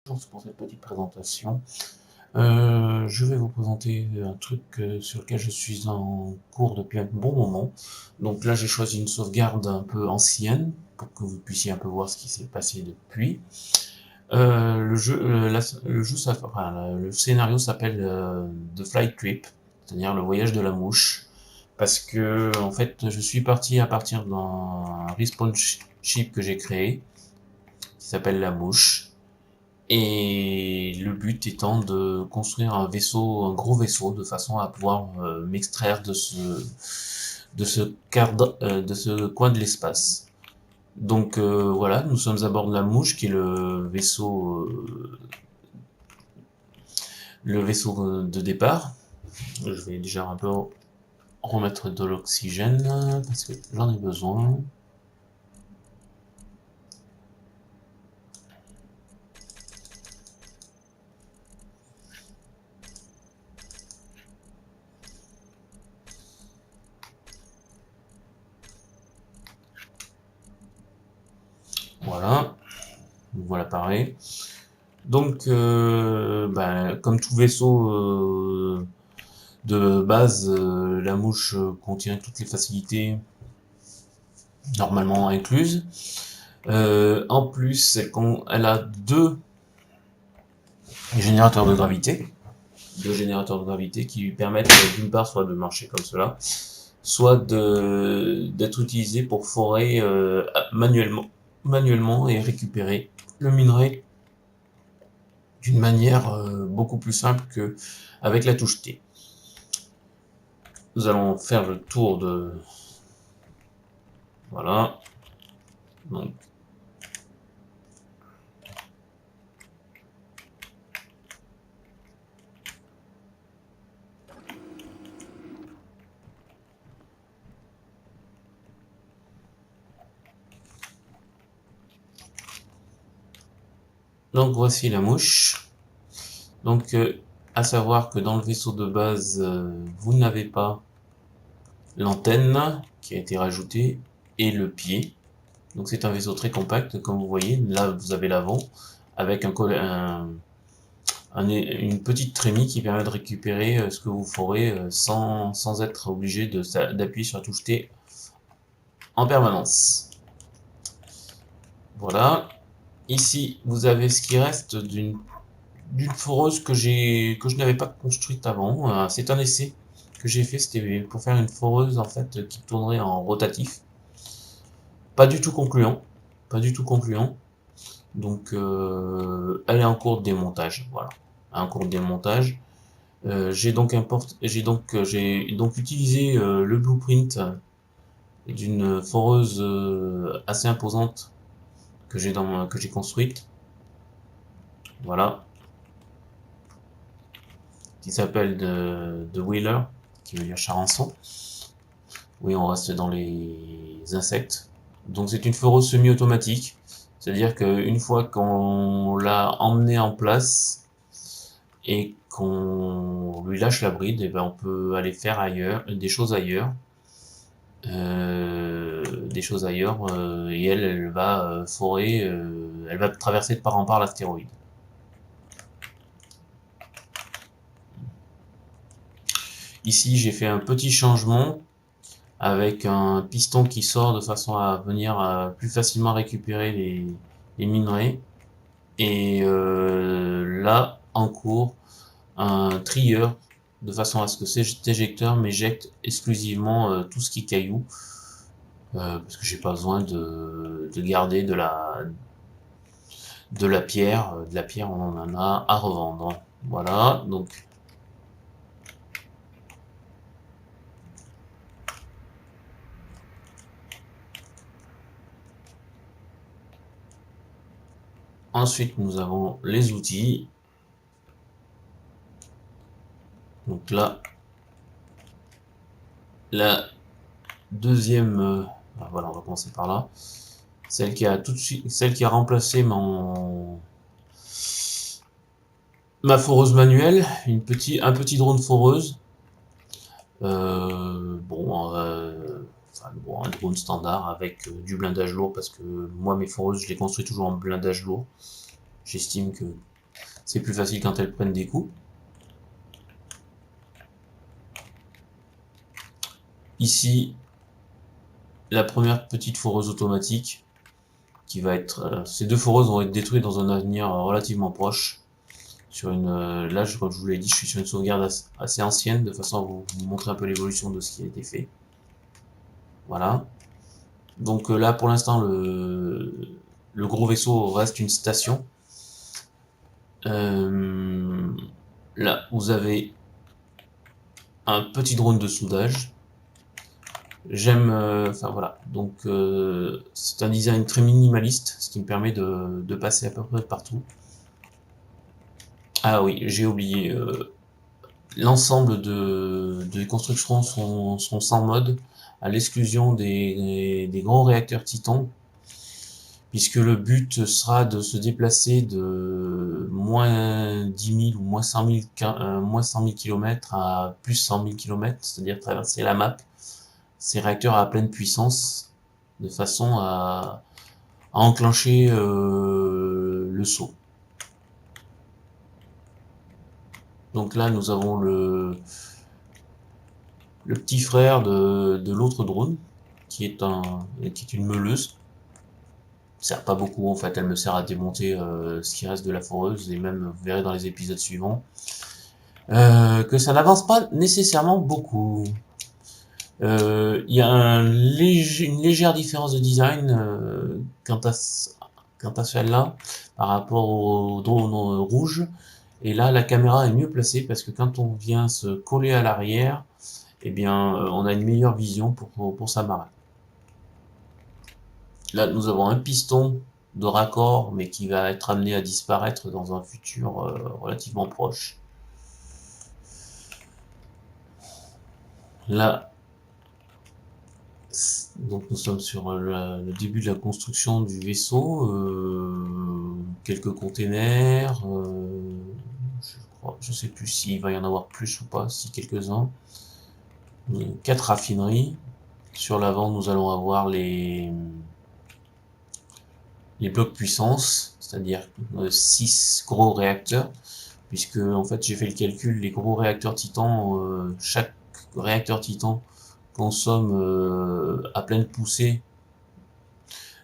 Bonjour pour cette petite présentation. Je vais vous présenter un truc sur lequel je suis en cours depuis un bon moment. Donc là, j'ai choisi une sauvegarde un peu ancienne pour que vous puissiez un peu voir ce qui s'est passé depuis. Le scénario s'appelle The Flight Trip, c'est-à-dire le voyage de la mouche, parce que en fait, je suis parti à partir d'un respawn ship que j'ai créé, qui s'appelle la mouche. Et le but étant de construire un vaisseau, un gros vaisseau, de façon à pouvoir m'extraire de ce coin de l'espace. Donc voilà, nous sommes à bord de la Mouche, qui est le vaisseau de départ. Je vais déjà un peu remettre de l'oxygène parce que j'en ai besoin. Voilà, voilà pareil. Donc, comme tout vaisseau de base, la mouche contient toutes les facilités normalement incluses. En plus, elle a deux générateurs de gravité. Deux générateurs de gravité qui lui permettent d'une part soit de marcher comme cela, soit d'être utilisé pour forer manuellement et récupérer le minerai d'une manière beaucoup plus simple que avec la touche T. Nous allons faire le tour de... Voilà. Donc, voici la mouche. Donc à savoir que dans le vaisseau de base, vous n'avez pas l'antenne qui a été rajoutée et le pied. Donc c'est un vaisseau très compact, comme vous voyez. Là, vous avez l'avant avec une petite trémie qui permet de récupérer ce que vous forez sans être obligé d'appuyer sur la touche T en permanence. Voilà. Ici, vous avez ce qui reste d'une foreuse que je n'avais pas construite avant. C'est un essai que j'ai fait, c'était pour faire une foreuse en fait qui tournerait en rotatif. Pas du tout concluant, pas du tout concluant. Donc elle est en cours de démontage, voilà, en cours de démontage. J'ai donc utilisé le blueprint d'une foreuse assez imposante que j'ai construite, voilà, qui s'appelle de Wheeler, qui veut dire charançon. Oui, on reste dans les insectes. Donc c'est une foreuse semi-automatique, c'est-à-dire qu'une fois qu'on l'a emmenée en place et qu'on lui lâche la bride, et ben on peut aller faire des choses ailleurs, et elle va forer, elle va traverser de part en part l'astéroïde. Ici, j'ai fait un petit changement avec un piston qui sort de façon à venir plus facilement récupérer les minerais. Et là, en cours, un trieur, de façon à ce que cet éjecteur m'éjecte exclusivement tout ce qui est caillou, parce que j'ai pas besoin de garder de la pierre. De la pierre, on en a à revendre. Voilà, donc ensuite nous avons les outils. Donc là, la deuxième, voilà, on va commencer par là. Celle qui a remplacé ma foreuse manuelle, un petit drone foreuse. Un drone standard avec du blindage lourd, parce que moi mes foreuses je les construis toujours en blindage lourd. J'estime que c'est plus facile quand elles prennent des coups. Ici, la première petite foreuse automatique qui va être... ces deux foreuses vont être détruites dans un avenir relativement proche. Sur une, là, comme je vous l'ai dit, je suis sur une sauvegarde assez ancienne, de façon à vous montrer un peu l'évolution de ce qui a été fait. Voilà. Donc là, pour l'instant, le gros vaisseau reste une station. Là, vous avez un petit drone de soudage. J'aime, enfin voilà, donc c'est un design très minimaliste, ce qui me permet de passer à peu près partout. Ah oui, j'ai oublié, l'ensemble des constructions sont sans mode, à l'exclusion des grands réacteurs Titan, puisque le but sera de se déplacer de moins 10 000 ou moins 100 000, moins 100 000 km à plus 100 000 km, c'est-à-dire traverser la map, ces réacteurs à pleine puissance, de façon à enclencher le saut. Donc là, nous avons le petit frère de l'autre drone, qui est une meuleuse. Sert pas beaucoup en fait, elle me sert à démonter ce qui reste de la foreuse, et même vous verrez dans les épisodes suivants que ça n'avance pas nécessairement beaucoup. Il y a une légère différence de design quant à celle-là par rapport au drone rouge. Et là, la caméra est mieux placée parce que quand on vient se coller à l'arrière, eh bien, on a une meilleure vision pour s'amarrer. Là, nous avons un piston de raccord, mais qui va être amené à disparaître dans un futur relativement proche. Là, donc nous sommes sur le début de la construction du vaisseau. Quelques containers. Je sais plus s'il va y en avoir plus ou pas, si quelques-uns. 4 raffineries. Sur l'avant, nous allons avoir les blocs puissance, c'est-à-dire 6 gros réacteurs, puisque en fait j'ai fait le calcul, les gros réacteurs Titan, chaque réacteur Titan consomme à pleine poussée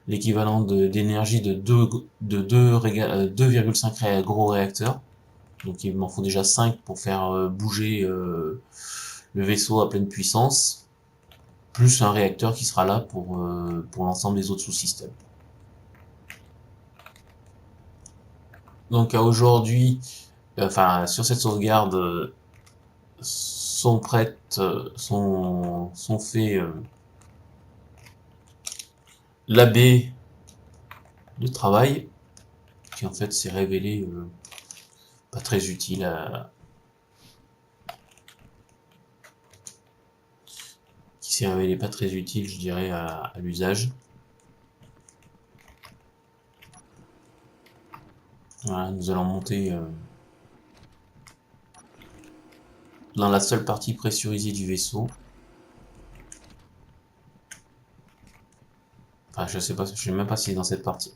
l'équivalent d'énergie de 2,5 gros réacteurs. Donc il m'en faut déjà 5 pour faire bouger le vaisseau à pleine puissance, plus un réacteur qui sera là pour l'ensemble des autres sous-systèmes. Donc à aujourd'hui, enfin sur cette sauvegarde, sont prêtes, sont faits l'AB de travail, qui en fait s'est révélé pas très utile je dirais, à l'usage. Voilà, nous allons monter dans la seule partie pressurisée du vaisseau. Enfin, je sais pas, je sais même pas si dans cette partie,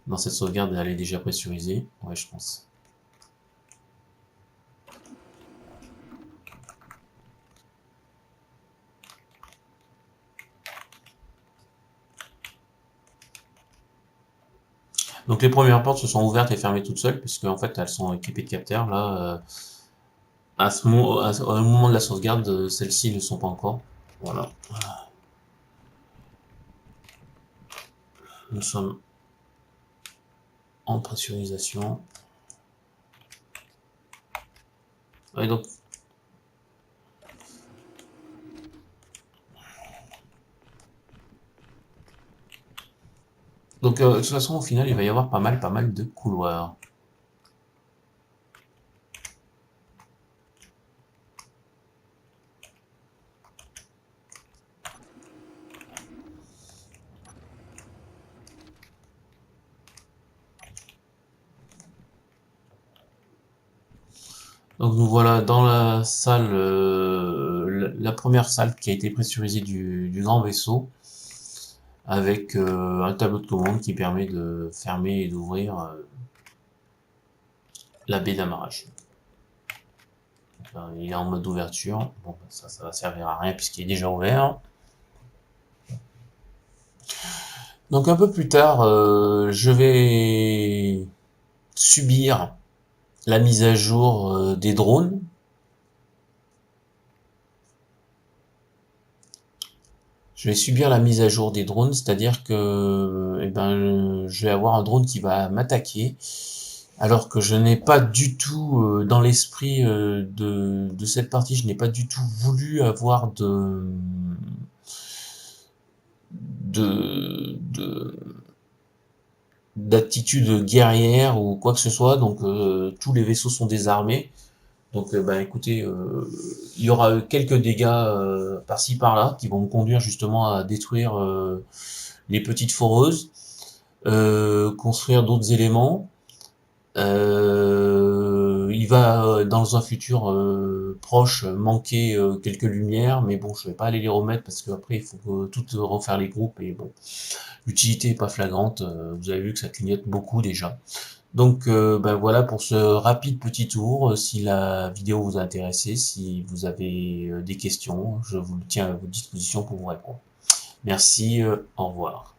dans cette sauvegarde, elle est déjà pressurisée. Ouais, je pense. Donc les premières portes se sont ouvertes et fermées toutes seules, puisque en fait elles sont équipées de capteurs. Là, au moment de la sauvegarde, celles-ci ne le sont pas encore. Voilà. Nous sommes en pressurisation. Ouais, donc de toute façon, au final, il va y avoir pas mal de couloirs. Donc nous voilà dans la salle, la première salle qui a été pressurisée du grand vaisseau, avec un tableau de commande qui permet de fermer et d'ouvrir la baie d'amarrage. Il est en mode ouverture. Bon, ça va servir à rien puisqu'il est déjà ouvert. Donc un peu plus tard, je vais subir la mise à jour des drones. Je vais subir la mise à jour des drones, c'est-à-dire que je vais avoir un drone qui va m'attaquer, alors que je n'ai pas du tout, dans l'esprit de cette partie, je n'ai pas du tout voulu avoir de d'attitude guerrière ou quoi que ce soit, donc tous les vaisseaux sont désarmés. Donc écoutez, il y aura quelques dégâts par-ci par-là qui vont me conduire justement à détruire les petites foreuses, construire d'autres éléments. Il va dans un futur proche manquer quelques lumières, mais bon, je vais pas aller les remettre parce qu'après il faut tout refaire les groupes et bon, l'utilité est pas flagrante. Vous avez vu que ça clignote beaucoup déjà. Donc voilà pour ce rapide petit tour. Si la vidéo vous a intéressé, si vous avez des questions, je vous tiens à votre disposition pour vous répondre. Merci, au revoir.